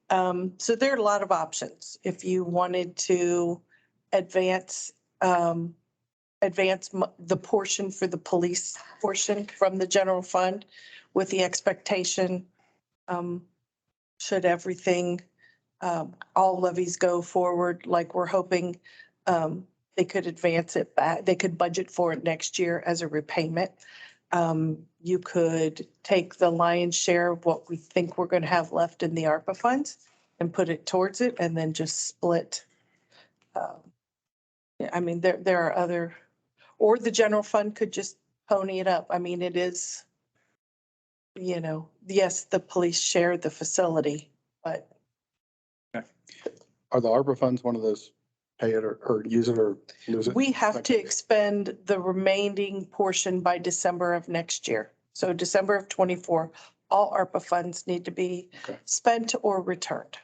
So there are a lot of options. If you wanted to advance the portion for the police portion from the general fund with the expectation, should everything, all levies go forward like we're hoping, they could advance it back, they could budget for it next year as a repayment. You could take the lion's share of what we think we're going to have left in the ARPA funds and put it towards it and then just split. I mean, there are other, or the general fund could just pony it up. I mean, it is, yes, the police share the facility, but Are the ARPA funds one of those pay it or use it or lose it? we have to expend the remaining portion by December of next year. So December of 24, all ARPA funds need to be Okay. spent or returned.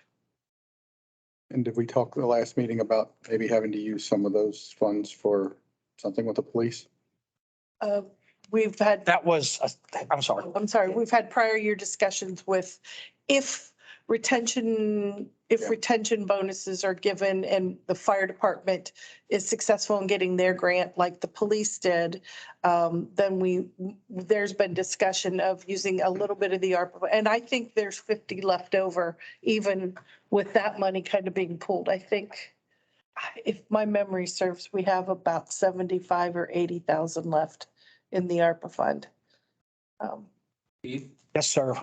And did we talk the last meeting about maybe having to use some of those funds for something with the police? We've had, That was, I'm sorry. I'm sorry, we've had prior year discussions with if retention bonuses are given and the fire department is successful in getting their grant like the police did, then there's been discussion of using a little bit of the ARPA. And I think there's 50 left over, even with that money kind of being pulled. I think if my memory serves, we have about 75 or 80,000 left in the ARPA fund. Keith, Yes, sir.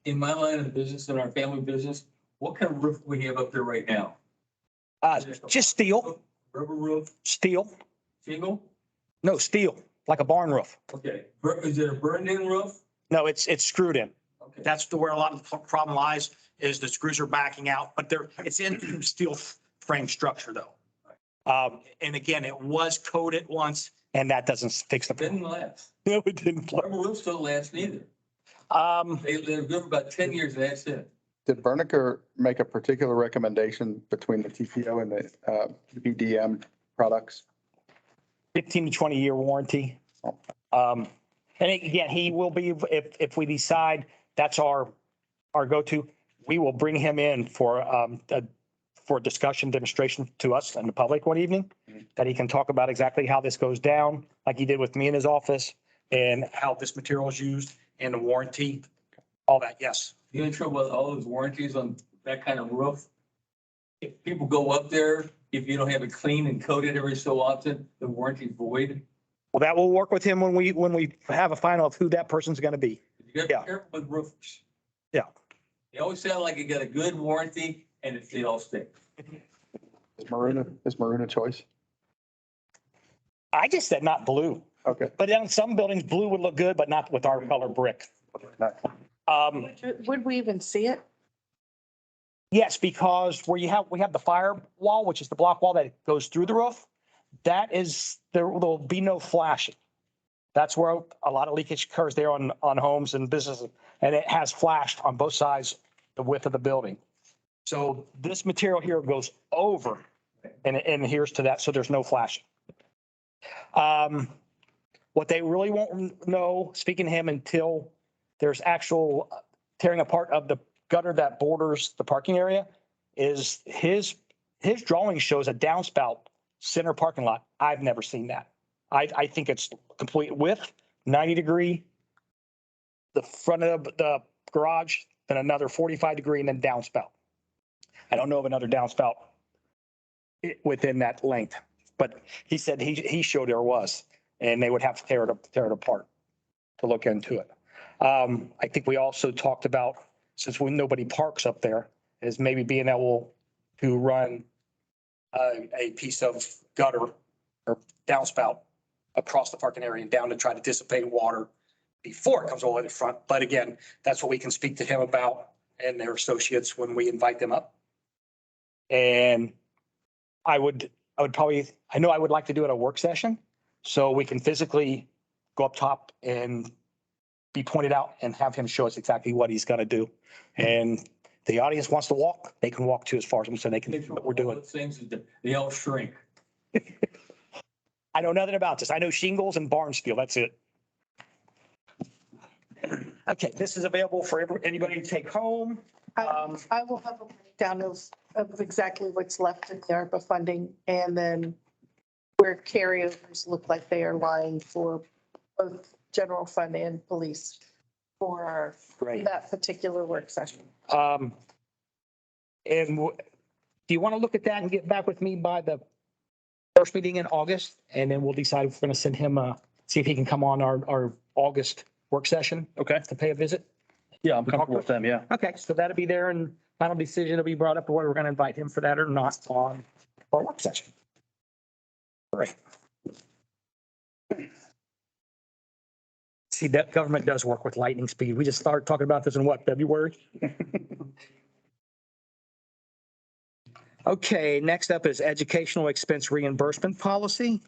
in my line of business, in our family business, what kind of roof do we have up there right now? Just steel, Rubber roof, steel. shingle? No, steel, like a barn roof. Okay. Is it a burned-in roof? No, it's screwed in. Okay. That's where a lot of the problem lies, is the screws are backing out, but it's in steel frame structure though. And again, it was coated once and that doesn't fix the Didn't problem. last. No, it didn't. Rubber roofs don't last neither. They're good for about 10 years and that's it. Did Berniker make a particular recommendation between the TPO and the BDM products? 15 to 20 year warranty. And again, he will be, if we decide that's our go-to, we will bring him in for discussion demonstration to us and the public one evening, that he can talk about exactly how this goes down, like he did with me in his office, and how this material is used and the warranty, all that. Yes. You in trouble with all those warranties on that kind of roof? If people go up there, if you don't have it clean and coated every so often, the warranty's void. Well, that will work with him when we have a final of who that person's going to be. You gotta Yeah. be careful with roofers. Yeah. They always sound like you got a good warranty and they all stick. Is maroon a choice? I just said not blue, Okay. but in some buildings, blue would look good, but not with our color brick. Would we even see it? Yes, because we have the firewall, which is the block wall that goes through the roof. There'll be no flashing. That's where a lot of leakage occurs there on homes and businesses. And it has flashed on both sides, the width of the building. So this material here goes over and adheres to that. So there's no flashing. What they really won't know, speaking to him, until there's actual tearing apart of the gutter that borders the parking area, is his drawing shows a downspout center parking lot. I've never seen that. I think it's complete width, 90-degree, the front of the garage, then another 45-degree, and then downspout. I don't know of another downspout within that length. But he said he showed there was, and they would have to tear it apart to look into it. I think we also talked about, since nobody parks up there, is maybe being able to run a piece of gutter or downspout across the parking area and down to try to dissipate water before it comes all the way to the front. But again, that's what we can speak to him about and their associates when we invite them up. And I would probably, I know I would like to do it at a work session, so we can physically go up top and be pointed out and have him show us exactly what he's gonna do. And the audience wants to walk, they can walk too, as far as so they can do what we're doing. Things that they all shrink. I know nothing about this. I know shingles and barn steel. That's it. Okay, this is available for anybody to take home. I will have a breakdown of exactly what's left in the ARPA funding and then where carryovers look like they are lying for both general fund and police for Great. that particular work session. Do you want to look at that and get back with me by the first meeting in August? And then we'll decide if we're going to send him, see if he can come on our August work session. Okay. To pay a visit. Yeah, I'm comfortable with them. Yeah. Okay, so that'll be there and final decision will be brought up whether we're going to invite him for that or not on our work session. Great. See, that government does work with lightning speed. We just started talking about this in what, February? Okay, next up is educational expense reimbursement policy.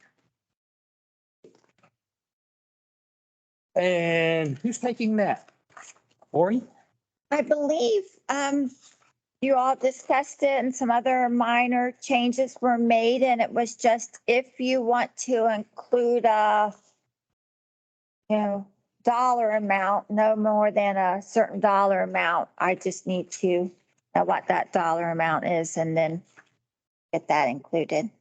And who's taking that? Ori? I believe you all discussed it and some other minor changes were made, and it was just if you want to include a, dollar amount, no more than a certain dollar amount, I just need to know what that dollar amount is and then get that included.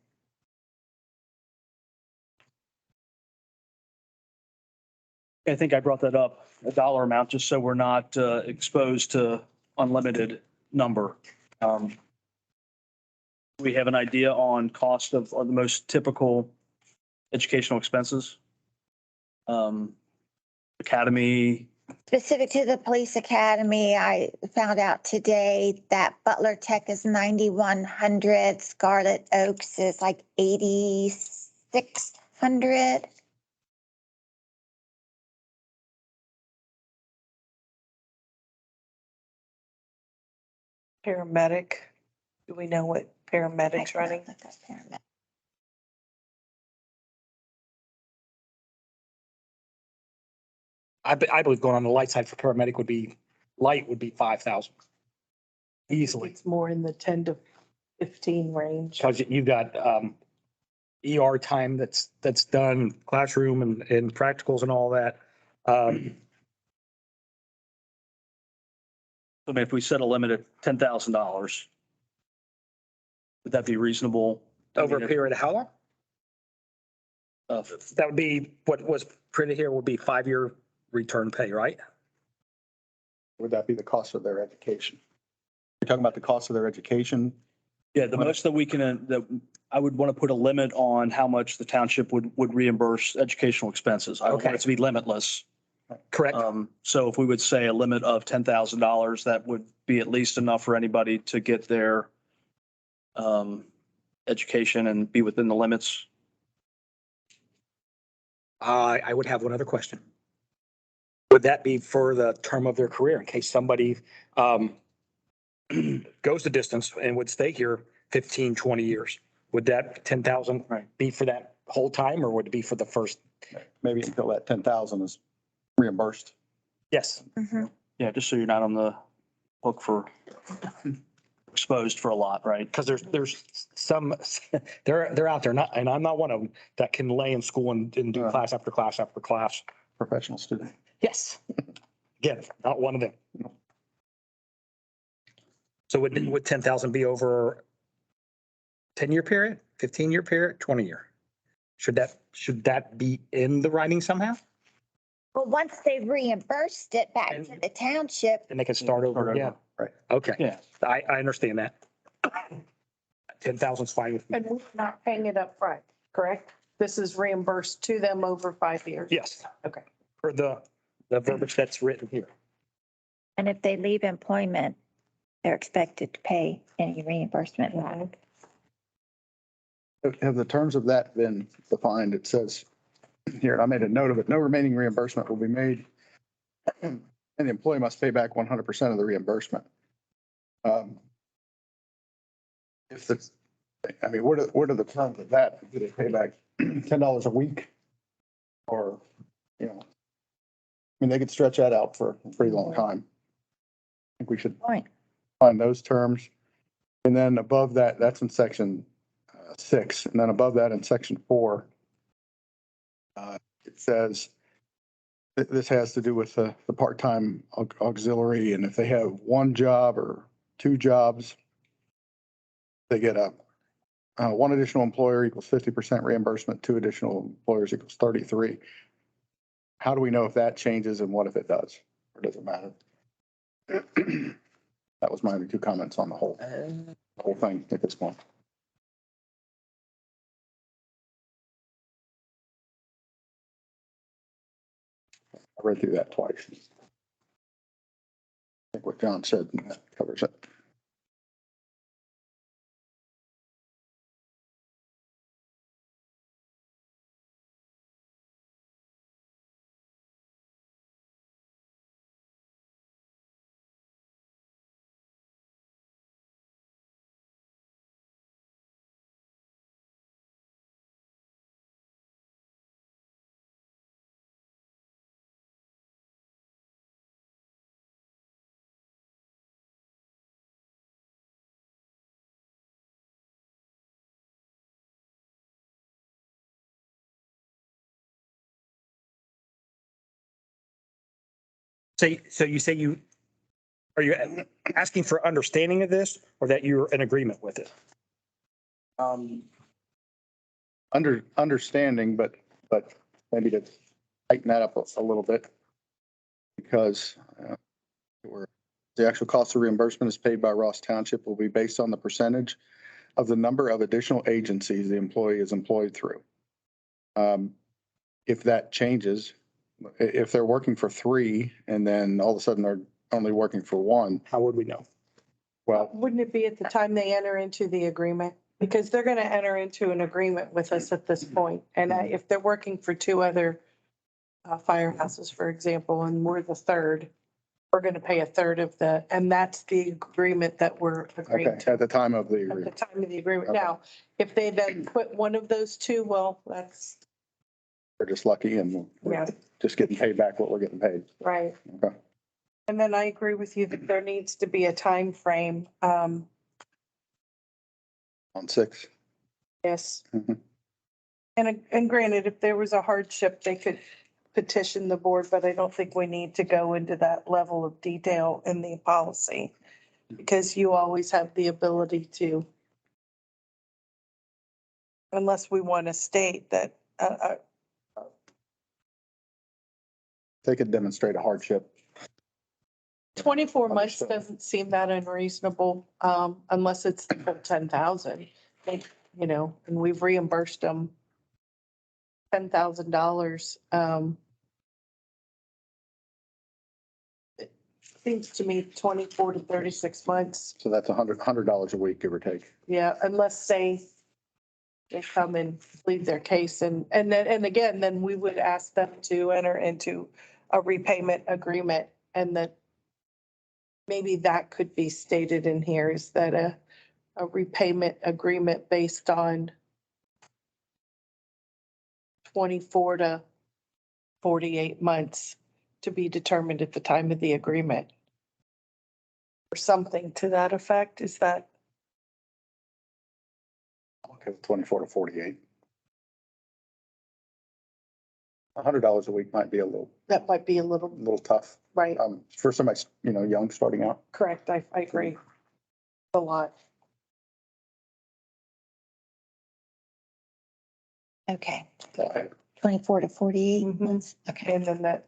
I think I brought that up, a dollar amount, just so we're not exposed to unlimited number. We have an idea on cost of the most typical educational expenses. Academy. Specific to the police academy, I found out today that Butler Tech is 9,100, Scarlet Oaks is like 8,600. Paramedic, do we know what paramedic's running? Look up paramedic. I believe going on the light side for paramedic would be 5,000. Easily, It's more in the 10 to 15 range. because you've got ER time that's done, classroom and practicals and all that. I mean, if we set a limit at $10,000, would that be reasonable? Over a period of how long? Uh, That would be, what was printed here would be 5-year return pay, right? Would that be the cost of their education? You're talking about the cost of their education? Yeah, the most that we can, that I would want to put a limit on how much the township would reimburse educational expenses. I don't want it to be limitless. Correct. So if we would say a limit of $10,000, that would be at least enough for anybody to get their education and be within the limits. I would have one other question. Would that be for the term of their career in case somebody goes the distance and would stay here 15, 20 years? Would that 10,000 be for that whole time or would it be for the first? Maybe until that 10,000 is reimbursed. Yes. Mhm. Yeah, just so you're not on the hook for exposed for a lot, right? Because there's some, they're out there, not, and I'm not one of them, that can lay in school and do class after class after class. Professional student. Yes. Again, not one of them. So would 10,000 be over 10-year period, 15-year period, 20-year? Should that be in the writing somehow? Well, once they've reimbursed it back to the township, And they can start over again? Right. Okay. Yeah. I understand that. 10,000 is fine with me. And we're not paying it up front. correct? This is reimbursed to them over 5 years. Yes. Okay. For the verbiage that's written here. And if they leave employment, they're expected to pay any reimbursement back. Have the terms of that been defined? It says here, and I made a note of it, no remaining reimbursement will be made. And the employee must pay back 100% of the reimbursement. If the, I mean, what are the terms of that? Do they pay back $10 a week? Or, you know, I mean, they could stretch that out for a pretty long time. I think we should Point. find those terms. And then above that, that's in section 6. And then above that in section 4, it says, this has to do with the part-time auxiliary. And if they have one job or two jobs, they get a one additional employer equals 50% reimbursement, two additional employers equals 33. How do we know if that changes and what if it does? Or does it matter? That was my only 2 comments on the whole thing at this point. I read through that twice. I think what John said covers it. So you say are you asking for understanding of this or that you're in agreement with it? Understanding, but maybe to tighten that up a little bit. Because the actual cost of reimbursement is paid by Ross Township will be based on the percentage of the number of additional agencies the employee is employed through. If that changes, if they're working for 3 and then all of a sudden they're only working for 1, How would we know? well, Wouldn't it be at the time they enter into the agreement? Because they're going to enter into an agreement with us at this point. And if they're working for 2 other firehouses, for example, and we're the third, we're going to pay a third of and that's the agreement that we're agreeing okay, to at the time of the at the agreement. time of the agreement. Okay. Now, if they then put one of those 2, well, that's We're just lucky and we're just getting paid back what we're getting paid. right. Okay. And then I agree with you that there needs to be a time frame. On 6. Yes. Mhm. And granted, if there was a hardship, they could petition the board, but I don't think we need to go into that level of detail in the policy. Because you always have the ability to, unless we want to state that, They could demonstrate a hardship. 24 months Understood. doesn't seem that unreasonable, unless it's the full 10,000. You know, and we've reimbursed them $10,000. It seems to me 24 to 36 months. So that's $100 a week, give or take. Yeah, unless they come and plead their case and then we would ask them to enter into a repayment agreement and that maybe that could be stated in here is that a repayment agreement based on 24 to 48 months to be determined at the time of the agreement. Or something to that effect. Is that? Okay, 24 to 48. $100 a week might be a That might be a little, tough. right, For somebody, young starting out. correct. I agree. A lot. Okay, Okay. 24 to 48 Mhm. months. Okay. And then that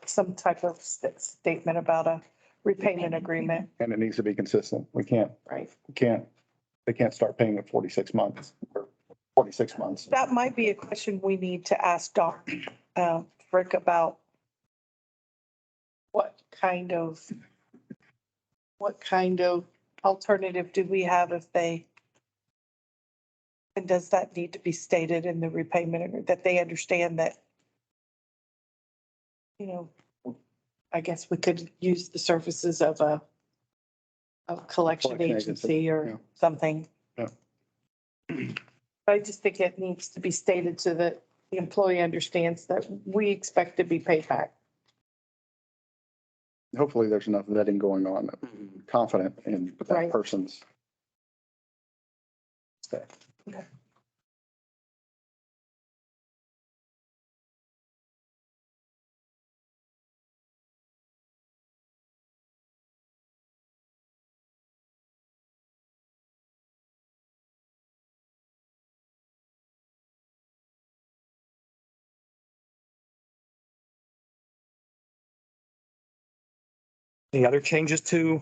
some type of statement about a repayment agreement, And it needs to be consistent. They right? can't start paying at 46 months or 26 months. That might be a question we need to ask Frick about. What kind of alternative do we have if they? And does that need to be stated in the repayment agreement that they understand that? I guess we could use the services of a collection Collection agency, agency yeah. or something. Yeah. I just think it needs to be stated so that the employee understands that we expect to be paid back. Hopefully there's enough vetting going on. That I'm confident in that Right. person's. Stay. Any other changes to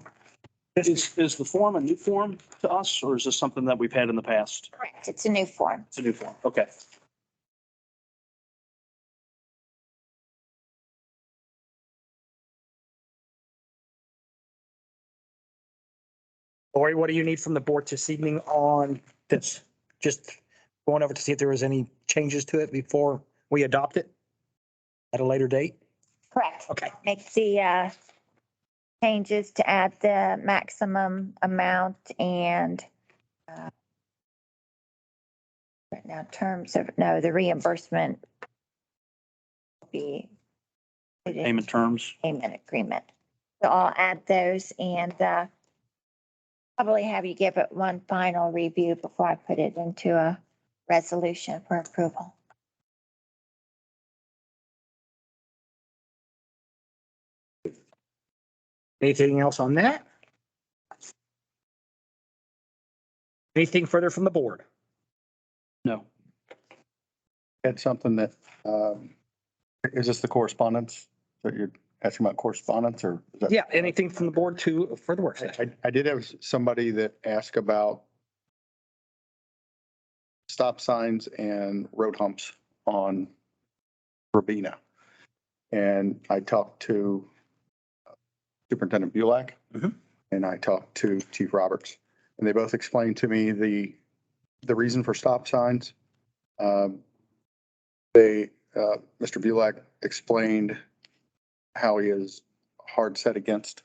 this? Is the form a new form to us, or is this something that we've had in the past? Correct. It's a new form. It's a new form. Okay. Lori, what do you need from the board this evening on this? Just going over to see if there was any changes to it before we adopt it at a later date? Correct. Okay. Make the changes to add the maximum amount and right now terms of, no, the reimbursement will be Payment terms. payment agreement. So I'll add those and probably have you give it one final review before I put it into a resolution for approval. Anything else on that? Anything further from the board? No. Had something that, is this the correspondence that you're asking about correspondence or? is that- Yeah, anything from the board to, for the work session? I did have somebody that asked about stop signs and road humps on Rabina. And I talked to Superintendent Bulak and I talked to Chief Roberts, and they both explained to me the reason for stop signs. Mr. Bulak explained how he is hard set against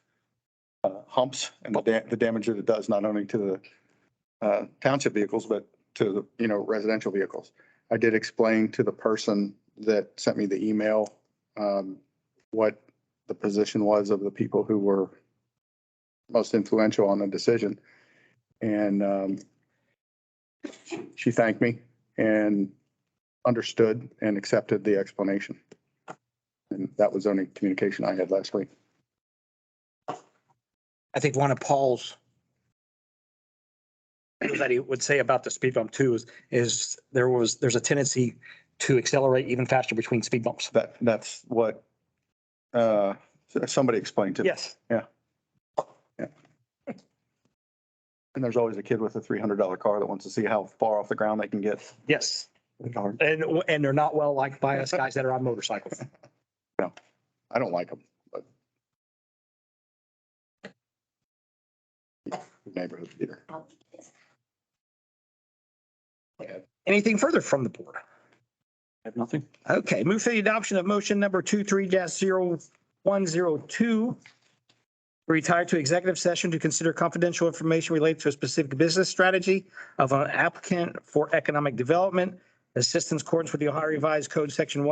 humps and the damage that it does not only to the township vehicles, but to the, residential vehicles. I did explain to the person that sent me the email what the position was of the people who were most influential on the decision. And she thanked me and understood and accepted the explanation. And that was the only communication I had last week. I think one of Paul's that he would say about the speed bump too is there's a tendency to accelerate even faster between speed bumps. That's what somebody explained to me. Yes. Yeah. And there's always a kid with a $300 car that wants to see how far off the ground they can get. Yes. And they're not well liked by us guys that are on motorcycles. No, I don't like them, but neighborhood either. Anything further from the board? I have nothing. Okay, move for the adoption of motion number 23-0102. Retire to executive session to consider confidential information related to a specific business strategy of an applicant for economic development, assistance accordance with the Ohio Revised Code Section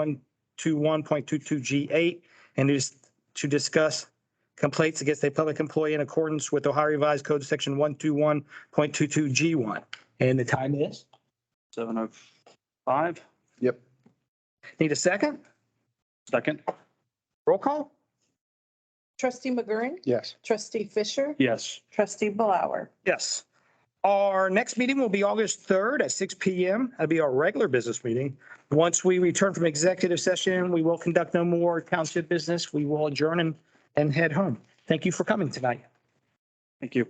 121.22G8, and is to discuss complaints against a public employee in accordance with Ohio Revised Code Section 121.22G1. And the time is? 7:05. Yep. Need a second? Second. Roll call? Trustee McGurran, Yes. trustee Fisher, Yes. trustee Blower. Yes. Our next meeting will be August 3rd at 6 PM. That'll be our regular business meeting. Once we return from executive session, we will conduct no more township business. We will adjourn and head home. Thank you for coming tonight. Thank you.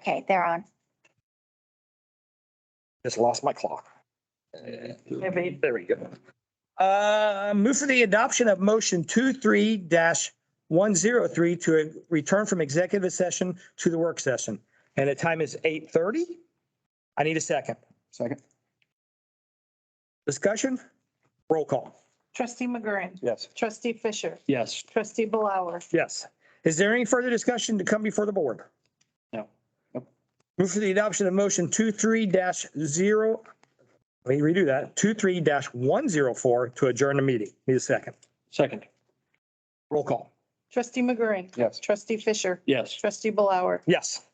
Okay, they're on. Just lost my clock. Maybe. There we go. Move for the adoption of motion 23-103 to return from executive session to the work session. And the time is 8:30. I need a second. Second? Discussion? Roll call. Trustee McGurran. Yes. Trustee Fisher. Yes. Trustee Blower. Yes. Is there any further discussion to come before the board? No. Move for the adoption of motion 23-0. Let me redo that. 23-104 to adjourn the meeting. Need a second. Second. Roll call. Trustee McGurran. Yes. Trustee Fisher. Yes. Trustee Blower. Yes.